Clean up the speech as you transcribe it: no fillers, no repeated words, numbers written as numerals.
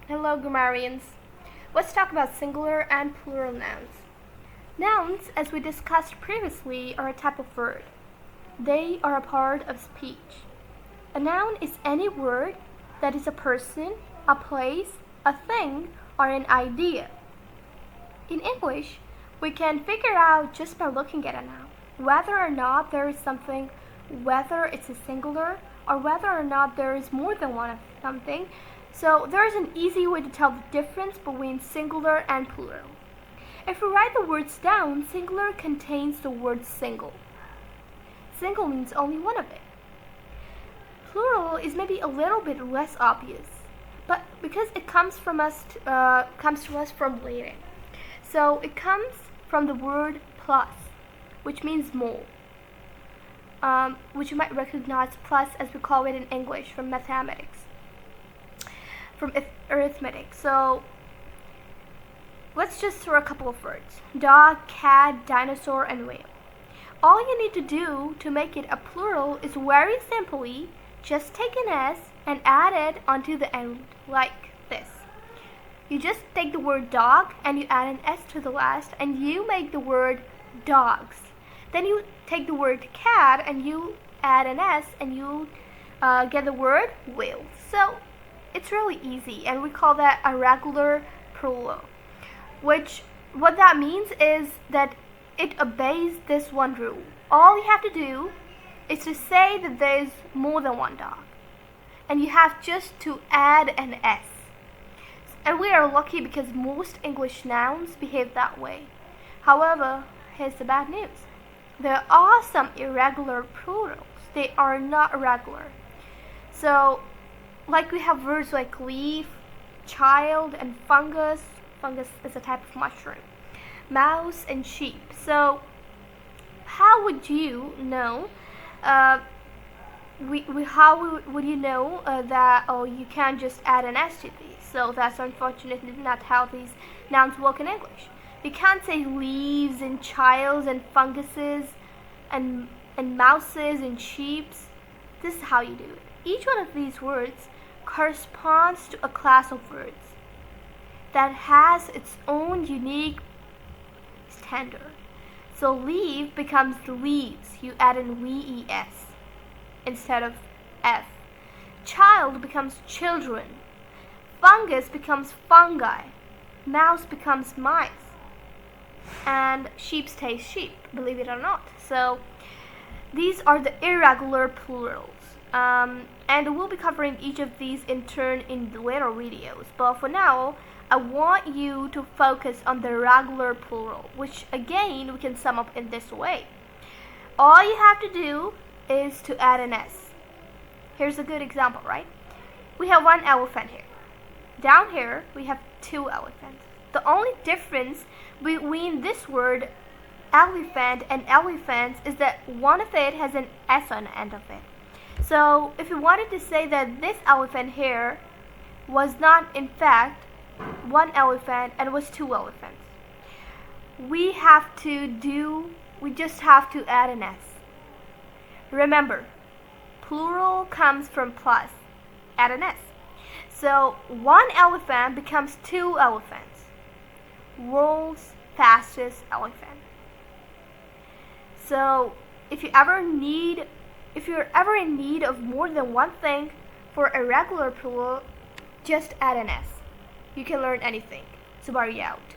Hello, grammarians. Let's talk about singular and plural nouns. Nouns, as we discussed previously, are a type of word. They are a part of speech. A noun is any word that is a person, a place, a thing, or an idea. In English, we can figure out just by looking at a noun whether or not there is something, whether it's a singular, or whether or not there is more than one of something. So there is an easy way to tell the difference between singular and plural. If we write the words down, singular contains the word single. Single means only one of it. Plural is maybe a little bit less obvious, but because it comes to us from Latin. So it comes from the word plus, which means more, which you might recognize plus as we call it in English from mathematics, from arithmetic. So let's just throw a couple of words: dog, cat, dinosaur, and whale. All you need to do to make it a plural is very simply just take an S and add it onto the end like this. You just take the word dog and you add an S to the last and you make the word dogs. Then you take the word cat and you add an S and you get the word whale. So it's really easy, and we call that a regular plural. What that means is that it obeys this one rule. All you have to do is to say that there is more than one dog, and you have just to add an S. And we are lucky because most English nouns behave that way. However, here's the bad news. There are some irregular plurals. They are not regular. So, like we have words like leaf, child, and fungus. Fungus is a type of mushroom. Mouse and sheep. So, how would you know? How would you know that you can't just add an S to these? So that's unfortunately not how these nouns work in English. You can't say leaves and childs and funguses and mouses and sheeps. This is how you do it. Each one of these words corresponds to a class of words that has its own unique standard. So leaf becomes leaves. You add in VES instead of F. Child becomes children. Fungus becomes fungi. Mouse becomes mice. And sheep stays sheep, believe it or not. So these are the irregular plurals. And we'll be covering each of these in turn in the later videos. But for now, I want you to focus on the regular plural, which again we can sum up in this way. All you have to do is to add an S. Here's a good example, right? We have one elephant here. Down here, we have two elephants. The only difference between this word elephant and elephants is that one of it has an S on the end of it. So if you wanted to say that this elephant here was not in fact one elephant and was two elephants, we just have to add an S. Remember, plural comes from plus. Add an S. So one elephant becomes two elephants. World's fastest elephant. So if you're ever in need of more than one thing for a regular plural, just add an S. You can learn anything. Subari out.